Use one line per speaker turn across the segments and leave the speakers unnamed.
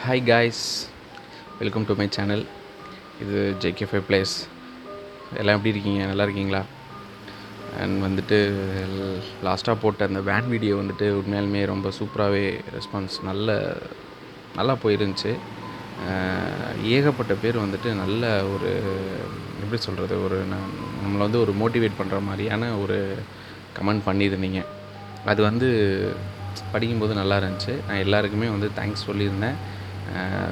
Hi guys, welcome to my channel. இது JK5 place. எல்லாம் எப்படி இருக்கீங்க? நல்லா இருக்கீங்களா? அண்ட் வந்துட்டு லாஸ்ட்டாக போட்ட அந்த வேன் வீடியோ வந்துட்டு உண்மையாலுமே ரொம்ப சூப்பராகவே ரெஸ்பான்ஸ் நல்லா போயிருந்துச்சு. ஏகப்பட்ட பேர் வந்துட்டு நல்ல ஒரு எப்படி சொல்கிறது, ஒரு நம்மளை வந்து ஒரு மோட்டிவேட் பண்ணுற மாதிரியான ஒரு கமெண்ட் பண்ணியிருந்தீங்க. அது வந்து படிக்கும்போது நல்லா இருந்துச்சு. நான் எல்லாருக்குமே வந்து தேங்க்ஸ் சொல்லியிருந்தேன்.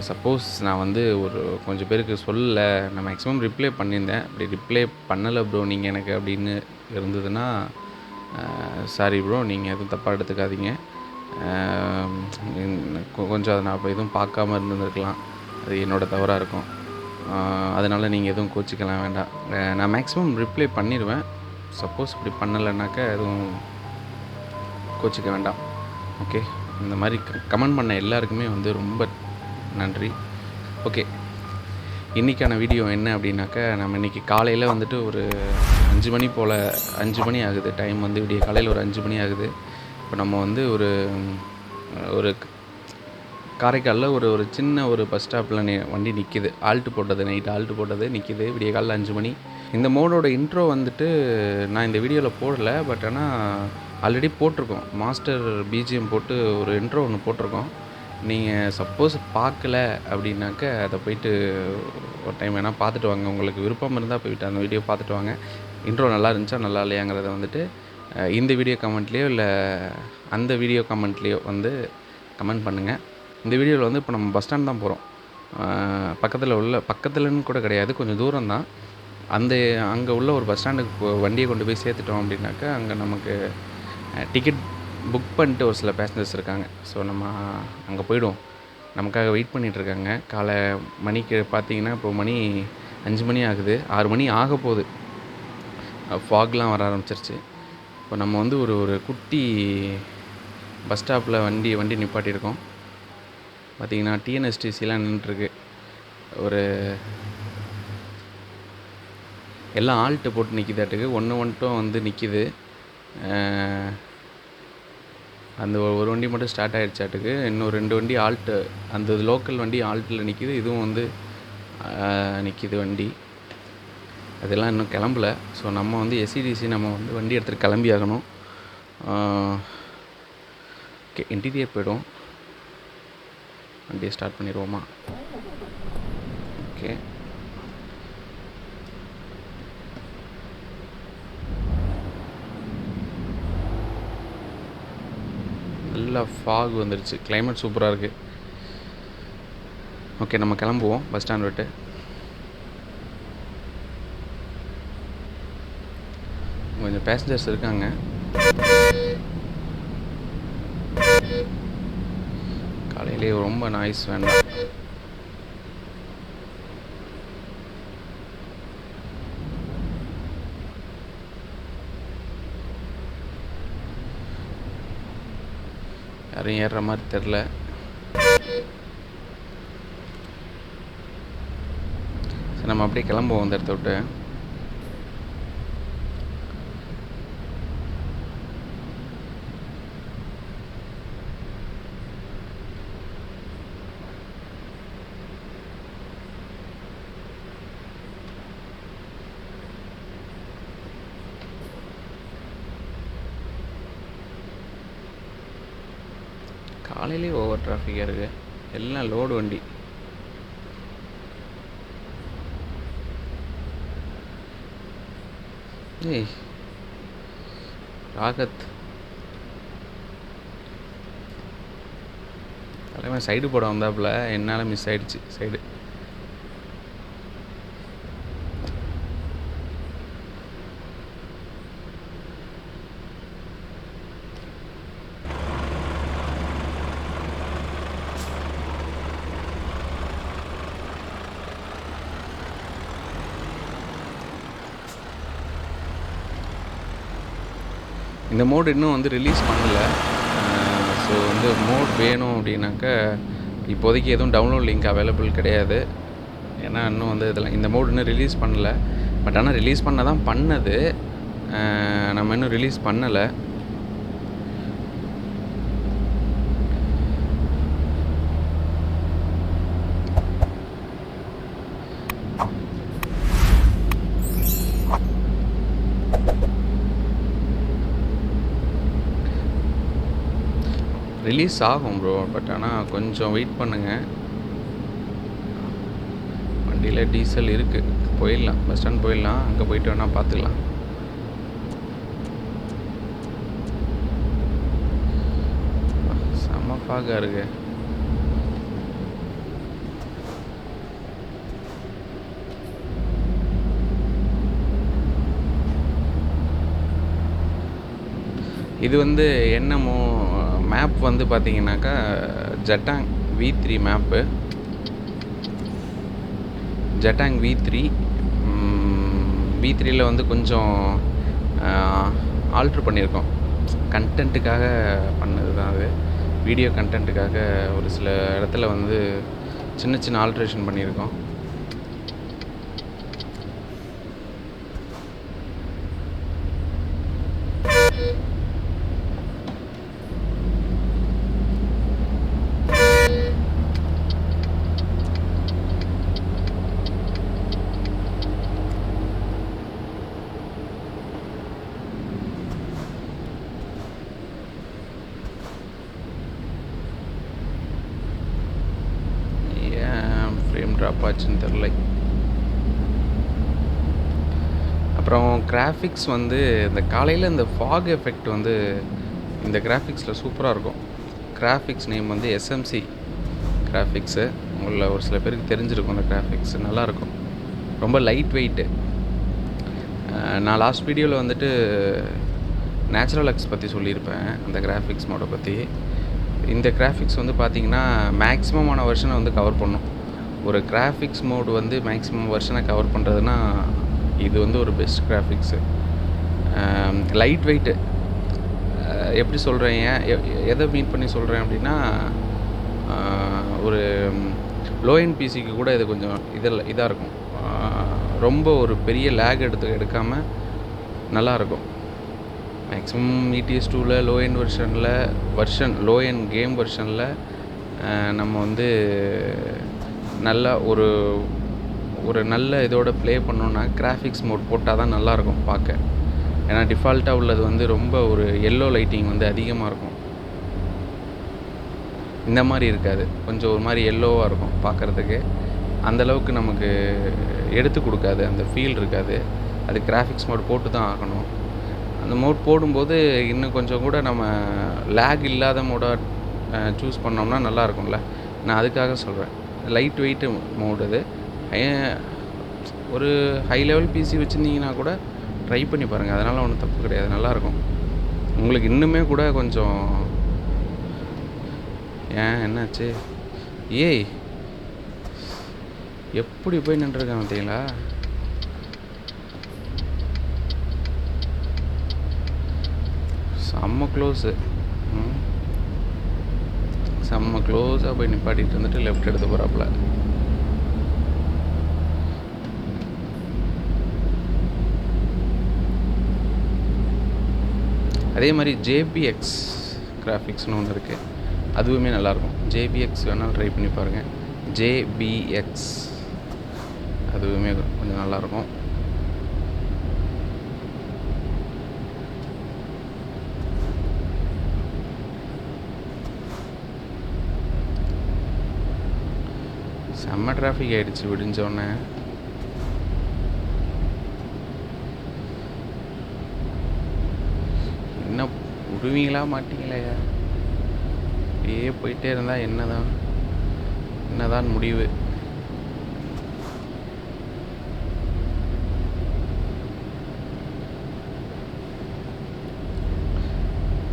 சப்போஸ் நான் வந்து ஒரு கொஞ்சம் பேருக்கு சொல்லலை, நான் மேக்ஸிமம் ரிப்ளை பண்ணியிருந்தேன். அப்படி ரிப்ளை பண்ணலை ப்ரோ நீங்கள் எனக்கு அப்படின்னு இருந்ததுன்னா சாரி ப்ரோ, நீங்கள் எதுவும் தப்பாக எடுத்துக்காதீங்க. கொஞ்சம் அதை நான் இப்போ எதுவும் பார்க்காம இருந்துருக்கலாம், அது என்னோடய தவறாக இருக்கும். அதனால் நீங்கள் எதுவும் கோச்சிக்கலாம் வேண்டாம். நான் மேக்ஸிமம் ரிப்ளை பண்ணிடுவேன். சப்போஸ் இப்படி பண்ணலைன்னாக்கா எதுவும் கோச்சிக்க வேண்டாம். ஓகே, இந்த மாதிரி கமெண்ட் பண்ண எல்லாருக்குமே வந்து ரொம்ப நன்றி. ஓகே, இன்றைக்கான வீடியோ என்ன அப்படின்னாக்கா, நம்ம இன்றைக்கி காலையில் வந்துட்டு ஒரு 5 மணி போல், 5 மணி ஆகுது. டைம் வந்து விடிய காலையில் ஒரு 5 மணி ஆகுது. இப்போ நம்ம வந்து ஒரு காரைக்காலில் ஒரு சின்ன ஒரு பஸ் ஸ்டாப்பில் வண்டி நிற்கிது. நைட்டு ஆல்ட்டு போட்டது நிற்கிது விடிய காலையில் 5 மணி. இந்த மோடோட இன்ட்ரோ வந்துட்டு நான் இந்த வீடியோவில் போடலை, பட் ஆனால் ஆல்ரெடி போட்டிருக்கோம். மாஸ்டர் பிஜிஎம் போட்டு ஒரு இன்ட்ரோ ஒன்று போட்டிருக்கோம். நீங்கள் சப்போஸ் பார்க்கல அப்படின்னாக்க அதை போய்ட்டு ஒரு டைம் வேணால் பார்த்துட்டு வாங்க. உங்களுக்கு விருப்பம் இருந்தால் போய்ட்டு அந்த வீடியோ பார்த்துட்டு வாங்க. இன்ட்ரோ நல்லா இருந்துச்சா நல்லா இல்லையாங்கிறத வந்துட்டு இந்த வீடியோ கமெண்ட்லேயோ இல்லை அந்த வீடியோ கமெண்ட்லேயோ வந்து கமெண்ட் பண்ணுங்கள். இந்த வீடியோவில் வந்து இப்போ நம்ம பஸ் ஸ்டாண்ட் தான் போகிறோம். பக்கத்துலன்னு கூட கிடையாது, கொஞ்சம் தூரம் தான். அங்கே உள்ள ஒரு பஸ் ஸ்டாண்டுக்கு வண்டியை கொண்டு போய் சேர்த்துட்டோம் அப்படின்னாக்கா அங்கே நமக்கு டிக்கெட் புக் பண்ணிட்டு ஒரு சில பேசஞ்சர்ஸ் இருக்காங்க. ஸோ நம்ம அங்கே போய்டுவோம். நமக்காக வெயிட் பண்ணிகிட்ருக்காங்க. காலை மணிக்கு பார்த்திங்கன்னா இப்போ மணி 5 மணி ஆகுது. 6 மணி ஆக போகுது. ஃபாக்லாம் வர ஆரம்பிச்சிருச்சு. இப்போ நம்ம வந்து ஒரு குட்டி பஸ் ஸ்டாப்பில் வண்டி நிப்பாட்டியிருக்கோம். பார்த்திங்கன்னா டிஎன்எஸ்டிசிலாம் நின்றுட்டுருக்கு. எல்லாம் ஆல்ட்டு போட்டு நிற்கிதாட்டுக்கு. ஒன்றும் வந்து நிற்கிது. அந்த ஒரு வண்டி மட்டும் ஸ்டார்ட் ஆகிடுச்சாட்டுக்கு. இன்னும் 2 வண்டி ஆல்ட்டு, அந்த லோக்கல் வண்டி ஆல்ட்டில் நிற்கிது. இதுவும் வந்து நிற்கிது வண்டி. அதெல்லாம் இன்னும் கிளம்பல. ஸோ நம்ம வந்து எஸ்சிடிசி நம்ம வந்து வண்டி எடுத்துகிட்டு கிளம்பி ஆகணும். ஓகே, இன்டீரியர் போய்டும். வண்டியை ஸ்டார்ட் பண்ணிடுவோமா? ஓகே, நல்லா ஃபாக் வந்துருச்சு. கிளைமேட் சூப்பராக இருக்குது. ஓகே, நம்ம கிளம்புவோம் பஸ் ஸ்டாண்ட் விட்டு. கொஞ்சம் பேசஞ்சர்ஸ் இருக்காங்க. காலையிலே ரொம்ப நாய்ஸ் வேண்டாம். யாரும் ஏறுற மாதிரி தெரில. சரி, நம்ம அப்படியே கிளம்புவோம் இந்த இடத்த விட்டு. காலையிலே ஓவர் டிராஃபிக்காக இருக்குது. எல்லாம் லோடு வண்டி. ஏய் ராகத், தலைவன் சைடு போட வந்தாப்புல, என்னால் மிஸ் ஆகிடுச்சு சைடு. இந்த மோடு இன்னும் வந்து ரிலீஸ் பண்ணலை. ஸோ வந்து மோட் வேணும் அப்படின்னாக்கா இப்போதைக்கு எதுவும் டவுன்லோட் லிங்க் அவைலபிள் கிடையாது. ஏன்னா இன்னும் வந்து இந்த மோடு இன்னும் ரிலீஸ் பண்ணலை. பட் ஆனால் ரிலீஸ் பண்ண தான் பண்ணது, நம்ம இன்னும் ரிலீஸ் பண்ணலை. ரிலீஸ் ஆகும் ப்ரோ. பட் ஆனால் கொஞ்சம் வெயிட் பண்ணுங்கள். வண்டியில் டீசல் இருக்குது, போயிடலாம். பஸ் ஸ்டாண்ட் போயிடலாம், அங்கே போயிட்டு வேணால் பார்த்துக்கலாம். செம்ம ஃபாகாக இருக்கு. இது வந்து என்னமோ மேப் வந்து பார்த்தீங்கன்னாக்கா ஜட்டாங் V3 மேப்பு. ஜட்டாங் V3 V3யில் வந்து கொஞ்சம் ஆல்ட்ரு பண்ணியிருக்கோம். கண்டென்ட்டுக்காக பண்ணது தான் அது. வீடியோ கண்டென்ட்டுக்காக ஒரு சில இடத்துல வந்து சின்ன சின்ன ஆல்ட்ரேஷன் பண்ணியிருக்கோம். ட்ராப் ஆச்சுன்னு தெரில. அப்புறம் கிராஃபிக்ஸ் வந்து இந்த காலையில் இந்த ஃபாக் எஃபெக்ட் வந்து இந்த கிராஃபிக்ஸில் சூப்பராக இருக்கும். கிராஃபிக்ஸ் நேம் வந்து SMC கிராஃபிக்ஸு. உங்களில் ஒரு சில பேருக்கு தெரிஞ்சிருக்கும் அந்த கிராஃபிக்ஸ். நல்லாயிருக்கும், ரொம்ப லைட் வெயிட்டு. நான் லாஸ்ட் வீடியோவில் வந்துட்டு நேச்சுரல் எக்ஸ் பற்றி சொல்லியிருப்பேன், அந்த கிராஃபிக்ஸ் மோடை பற்றி. இந்த கிராஃபிக்ஸ் வந்து பார்த்திங்கன்னா மேக்ஸிமமான வெர்ஷனை வந்து கவர் பண்ணும். ஒரு கிராஃபிக்ஸ் மோடு வந்து மேக்ஸிமம் வெர்ஷனை கவர் பண்ணுறதுனா இது வந்து ஒரு பெஸ்ட் கிராஃபிக்ஸு. Light weight. எப்படி சொல்கிறேன், எதை மீட் பண்ணி சொல்கிறேன் அப்படின்னா, ஒரு லோ எண்ட் பிசிக்கு கூட இது கொஞ்சம் இதாக இருக்கும். ரொம்ப ஒரு பெரிய லேக் எடுக்காமல் நல்லாயிருக்கும். மேக்ஸிமம் ETS2ல் low end low end game வெர்ஷனில் நம்ம வந்து நல்லா ஒரு நல்ல இதோட ப்ளே பண்ணோன்னா கிராஃபிக்ஸ் மோட் போட்டால் தான் நல்லாயிருக்கும் பார்க்க. ஏன்னா டிஃபால்ட்டாக உள்ளது வந்து ரொம்ப ஒரு எல்லோ லைட்டிங் வந்து அதிகமாக இருக்கும். இந்த மாதிரி இருக்காது, கொஞ்சம் ஒரு மாதிரி எல்லோவாக இருக்கும் பார்க்குறதுக்கு. அந்தளவுக்கு நமக்கு எடுத்து கொடுக்காது, அந்த ஃபீல் இருக்காது. அது கிராஃபிக்ஸ் மோட் போட்டு தான் ஆகணும். அந்த மோட் போடும்போது இன்னும் கொஞ்சம் கூட நம்ம லேக் இல்லாத மோடாக சூஸ் பண்ணோம்னா நல்லாயிருக்கும்ல. நான் அதுக்காக சொல்கிறேன். லைட் வெயிட்டு மோடு அது. ஒரு ஹை லெவல் பிசி வச்சுருந்தீங்கன்னா கூட ட்ரை பண்ணி பாருங்கள், அதனால் ஒன்றும் தப்பு கிடையாது, நல்லாயிருக்கும். உங்களுக்கு இன்னுமே கூட கொஞ்சம் என்னாச்சு, ஏய் எப்படி போய் நின்றுருக்கேன் பார்த்தீங்களா? செம்ம க்ளோஸு. செம்ம க்ளோஸாக போய் நிப்பாட்டிகிட்டு வந்துட்டு லெஃப்ட் எடுத்து போகிறாப்புல. அதே மாதிரி JBX கிராஃபிக்ஸ்னு ஒன்று இருக்குது, அதுவுமே நல்லாயிருக்கும். JBX வேணாலும் ட்ரை பண்ணி பாருங்கள். JBX அதுவுமே கொஞ்சம் நல்லாயிருக்கும். செம்ம டிராஃபிக் ஆகிடுச்சு விடிஞ்சோடனே. என்ன விடுவீங்களா மாட்டிங்களே? அப்படியே போயிட்டே இருந்தால் என்னதான் முடிவு?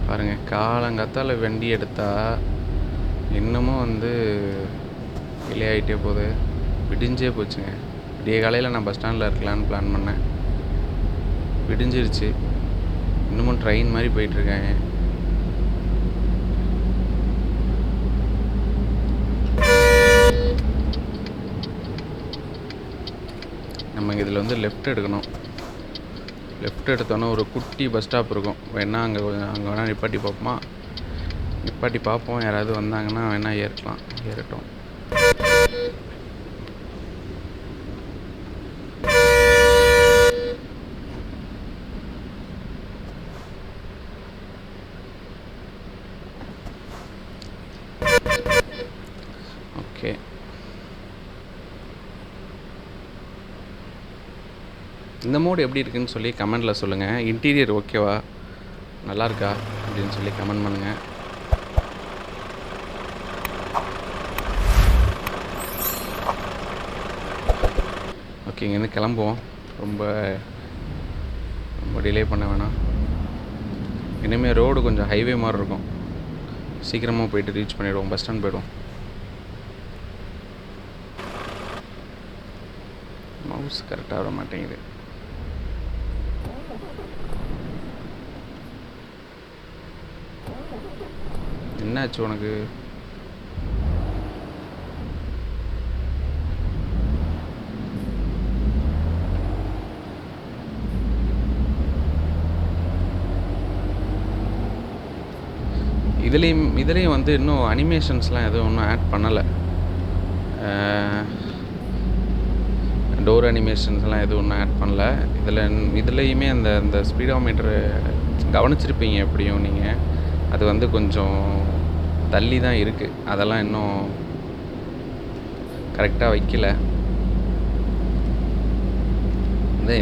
பாருங்கள், காலங்காத்தால் வண்டி எடுத்தால் இன்னமும் வந்து டிலே ஆகிட்டே போகுது. விடிஞ்சே போச்சுங்க. விடிய காலையில் நான் பஸ் ஸ்டாண்டில் இருக்கலான்னு பிளான் பண்ணேன், விடிஞ்சிருச்சு. இன்னமும் ட்ரெயின் மாதிரி போயிட்டுருக்காங்க. நம்ம இதில் வந்து லெஃப்ட் எடுக்கணும். லெஃப்ட் எடுத்தோன்னா ஒரு குட்டி பஸ் ஸ்டாப் இருக்கும். வேணால் அங்கே வேணால் நிப்பாட்டி பார்ப்போம். யாராவது வந்தாங்கன்னா வேணால் ஏறட்டும். ஓகே. இந்த மோடு எப்படி இருக்குன்னு சொல்லி கமெண்டில் சொல்லுங்கள். இன்டீரியர் ஓகேவா, நல்லாயிருக்கா அப்படின்னு சொல்லி கமெண்ட் பண்ணுங்கள். ஓகே, இங்கேருந்து கிளம்புவோம். ரொம்ப டிலே பண்ண வேணாம். இனிமேல் ரோடு கொஞ்சம் ஹைவே மாதிரி இருக்கும். சீக்கிரமாக போயிட்டு ரீச் பண்ணிவிடுவோம், பஸ் ஸ்டாண்ட் போய்டுவோம். மவுஸ் கரெக்டாக வர மாட்டேங்குது. என்னாச்சு உனக்கு? இதுலேயும் வந்து இன்னும் அனிமேஷன்ஸ்லாம் எதுவும் இன்னும் ஆட் பண்ணலை. டோர் அனிமேஷன்ஸ்லாம் எதுவும் ஒன்றும் ஆட் பண்ணல. இதுலேயுமே அந்த ஸ்பீடோமீட்டரு கவனிச்சிருப்பீங்க எப்படியும் நீங்கள். அது வந்து கொஞ்சம் தள்ளி தான் இருக்குது. அதெல்லாம் இன்னும் கரெக்டாக வைக்கல.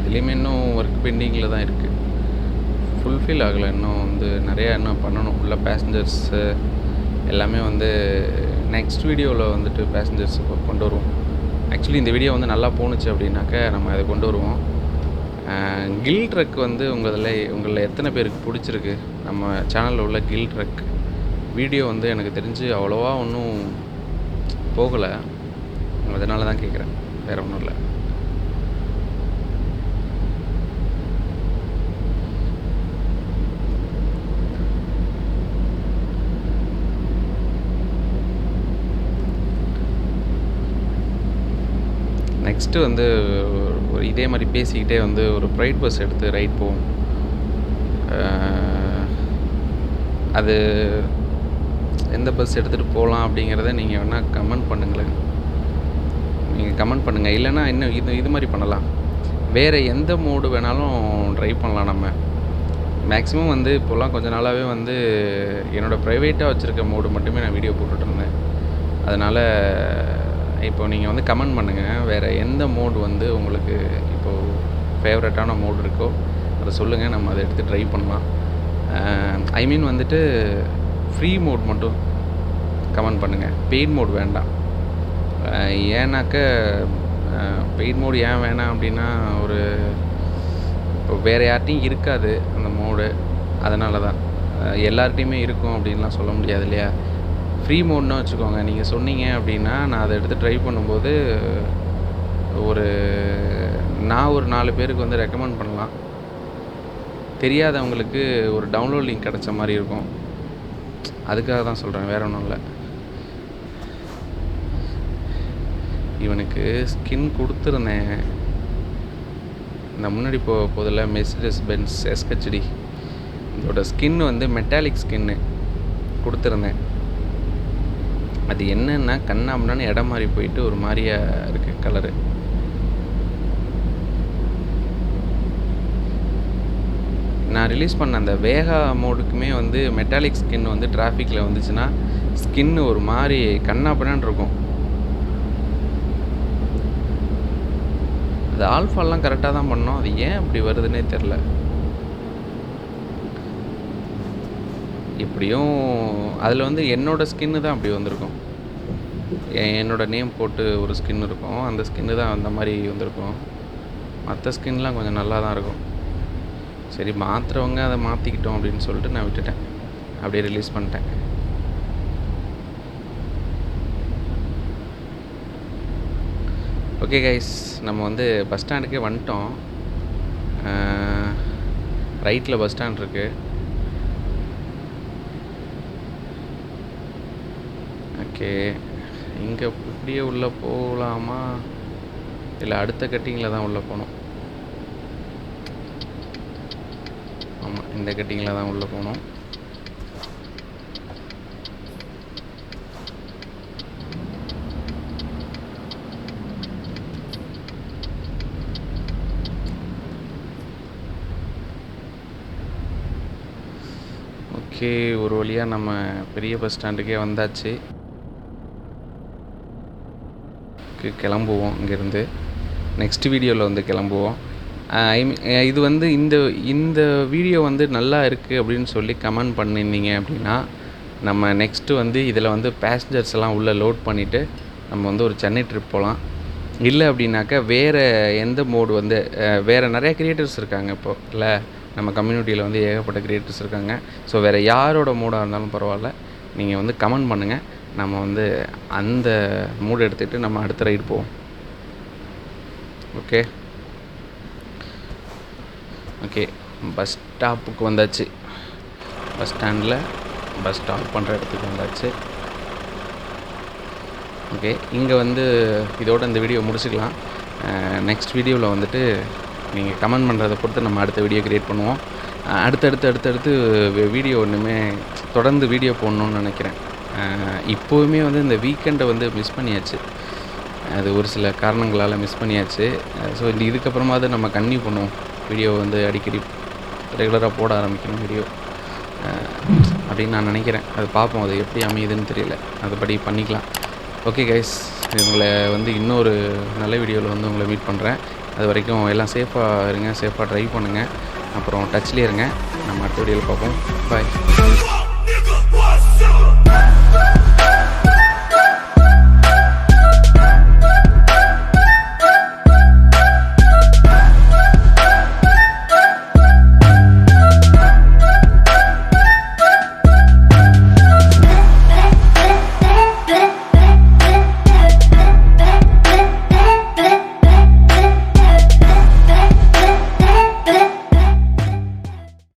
இதுலேயுமே இன்னும் ஒர்க் பெண்டிங்கில் தான் இருக்குது. ஃபுல்ஃபில் ஆகலை. இன்னும் வந்து நிறையா இன்னும் பண்ணணும். உள்ள பேசஞ்சர்ஸு எல்லாமே வந்து நெக்ஸ்ட் வீடியோவில் வந்துட்டு பேசஞ்சர்ஸ் கொண்டு வருவோம். ஆக்சுவலி இந்த வீடியோ வந்து நல்லா போணுச்சு அப்படின்னாக்க நம்ம அதை கொண்டு வருவோம். கில் ட்ரக் வந்து உங்களில் எத்தனை பேருக்கு பிடிச்சிருக்கு? நம்ம சேனலில் உள்ள கில் ட்ரக் வீடியோ வந்து எனக்கு தெரிஞ்சு அவ்வளோவா ஒன்றும் போகலை. அதனால தான் கேட்குறேன், வேறு ஒன்றும் இல்லை. நெக்ஸ்ட்டு வந்து ஒரு இதே மாதிரி பேசிக்கிட்டே வந்து ஒரு ப்ரைவேட் பஸ் எடுத்து ரைட் போவோம். அது எந்த பஸ் எடுத்துகிட்டு போகலாம் அப்படிங்கிறத நீங்கள் வேணால் கமெண்ட் பண்ணுங்களேன். நீங்கள் கமெண்ட் பண்ணுங்கள். இல்லைனா இன்னும் இது மாதிரி பண்ணலாம். வேறு எந்த மோடு வேணாலும் ட்ரை பண்ணலாம். நம்ம மேக்ஸிமம் வந்து இப்போலாம் கொஞ்ச நாளாகவே வந்து என்னோடய ப்ரைவேட்டாக வச்சுருக்க மோடு மட்டுமே நான் வீடியோ போட்டுட்ருந்தேன். அதனால் இப்போ நீங்கள் வந்து கமெண்ட் பண்ணுங்கள், வேறு எந்த மோடு வந்து உங்களுக்கு இப்போது ஃபேவரட்டான மோடு இருக்கோ அதை சொல்லுங்கள். நம்ம அதை எடுத்து ட்ரை பண்ணலாம். ஐ மீன் வந்துட்டு ஃப்ரீ மோட் மட்டும் கமெண்ட் பண்ணுங்கள். பெய்ட் மோட் வேண்டாம். ஏன்னாக்க பெய்ட் மோடு ஏன் வேணாம் அப்படின்னா, இப்போ வேறு யார்ட்டையும் இருக்காது அந்த மோடு. அதனால தான். எல்லார்ட்டையுமே இருக்கும் அப்படின்லாம் சொல்ல முடியாது இல்லையா? ஃப்ரீ மோட்னு வச்சுக்கோங்க. நீங்கள் சொன்னீங்க அப்படின்னா நான் அதை எடுத்து ட்ரை பண்ணும்போது நான் ஒரு 4 பேருக்கு வந்து ரெக்கமெண்ட் பண்ணலாம். தெரியாதவங்களுக்கு ஒரு டவுன்லோட் லிங்க் கிடச்ச மாதிரி இருக்கும். அதுக்காக தான் சொல்கிறேன், வேறு ஒன்றும் இல்லை. இவனுக்கு ஸ்கின் கொடுத்துருந்தேன். இந்த முன்னாடி போதில் மெர்சிடிஸ் பென்ஸ் எஸ்ஹெச்டி இதோட ஸ்கின் வந்து மெட்டாலிக் ஸ்கின்னு கொடுத்துருந்தேன். அது என்னென்னா கண்ணாமண்ணான்னு இடம் மாறி போயிட்டு ஒரு மாதிரியா இருக்குது கலரு. நான் ரிலீஸ் பண்ண அந்த வேகா மோடுக்குமே வந்து மெட்டாலிக் ஸ்கின் வந்து டிராஃபிக்கில் வந்துச்சுன்னா ஸ்கின்னு ஒரு மாதிரி கண்ணாப்பண்ணான்னு இருக்கும். அது ஆல்ஃபாலாம் கரெக்டாக தான் பண்ணோம். அது ஏன் அப்படி வருதுன்னே தெரில. இப்படியும் அதில் வந்து என்னோடய ஸ்கின்னு தான் அப்படி வந்திருக்கும். என்னோடய நேம் போட்டு ஒரு ஸ்கின் இருக்கும். அந்த ஸ்கின்னு தான் அந்த மாதிரி வந்திருக்கும். மற்ற ஸ்கின்லாம் கொஞ்சம் நல்லா தான் இருக்கும். சரி, மாற்றுறவங்க அதை மாற்றிக்கிட்டோம் அப்படின்னு சொல்லிட்டு நான் விட்டுட்டேன். அப்படியே ரிலீஸ் பண்ணிட்டேன். ஓகே கைஸ், நம்ம வந்து பஸ் ஸ்டாண்டுக்கே வந்துட்டோம். ரைட்டில் பஸ் ஸ்டாண்ட் இருக்குது. ஓகே, இங்கே இப்படியே உள்ளே போகலாமா இல்லை அடுத்த கட்டிங்கில் தான் உள்ளே போகணும்? ஆமாம், இந்த கட்டிங்கில் தான் உள்ளே போகணும். ஓகே, ஒரு வழியாக நம்ம பெரிய பஸ் ஸ்டாண்டுக்கே வந்தாச்சு. வீடியோவுக்கு கிளம்புவோம் இங்கேருந்து. நெக்ஸ்ட் வீடியோவில் வந்து கிளம்புவோம். இது வந்து இந்த வீடியோ வந்து நல்லா இருக்குது அப்படின்னு சொல்லி கமெண்ட் பண்ணியிருந்தீங்க அப்படின்னா, நம்ம நெக்ஸ்ட்டு வந்து இதில் வந்து பேசஞ்சர்ஸ் எல்லாம் உள்ளே லோட் பண்ணிவிட்டு நம்ம வந்து ஒரு சென்னை ட்ரிப் போகலாம். இல்லை அப்படின்னாக்கா வேறு எந்த மோடு வந்து வேறு நிறைய கிரியேட்டர்ஸ் இருக்காங்க இப்போது இல்லை, நம்ம கம்யூனிட்டியில் வந்து ஏகப்பட்ட கிரியேட்டர்ஸ் இருக்காங்க. ஸோ வேறு யாரோட மூடாக இருந்தாலும் பரவாயில்ல, நீங்கள் வந்து கமெண்ட் பண்ணுங்கள். நம்ம வந்து அந்த மூடு எடுத்துகிட்டு நம்ம அடுத்த ரைடு போவோம். ஓகே பஸ் ஸ்டாப்புக்கு வந்தாச்சு. பஸ் ஸ்டாண்டில் பஸ் ஸ்டாப் பண்ணுற இடத்துக்கு வந்தாச்சு. ஓகே, இங்கே வந்து இதோட இந்த வீடியோ முடிச்சுக்கலாம். நெக்ஸ்ட் வீடியோவில் வந்துட்டு நீங்கள் கமெண்ட் பண்ணுறதை பொறுத்து நம்ம அடுத்த வீடியோ க்ரியேட் பண்ணுவோம். அடுத்தடுத்து வீடியோ ஒன்றுமே தொடர்ந்து வீடியோ போடணுன்னு நினைக்கிறேன். இப்போவுமே வந்து இந்த வீக்கெண்டை வந்து மிஸ் பண்ணியாச்சு. அது ஒரு சில காரணங்களால் மிஸ் பண்ணியாச்சு. ஸோ இதுக்கப்புறமாவது நம்ம கன்டினியூ பண்ணுவோம். வீடியோ வந்து அடிக்கடி ரெகுலராக போட ஆரம்பிக்கணும் வீடியோ அப்படின்னு நான் நினைக்கிறேன். அது பார்ப்போம், அது எப்படி அமையுதுன்னு தெரியல, அதுபடி பண்ணிக்கலாம். ஓகே கைஸ், உங்களை வந்து இன்னொரு நல்ல வீடியோவில் வந்து உங்களை மீட் பண்ணுறேன். அது வரைக்கும் எல்லாம் சேஃபாக இருங்க, சேஃபாக ட்ரைவ் பண்ணுங்கள், அப்புறம் டச்லேயே இருங்க. நம்ம அடுத்த வீடியோவில் பார்ப்போம். பாய்.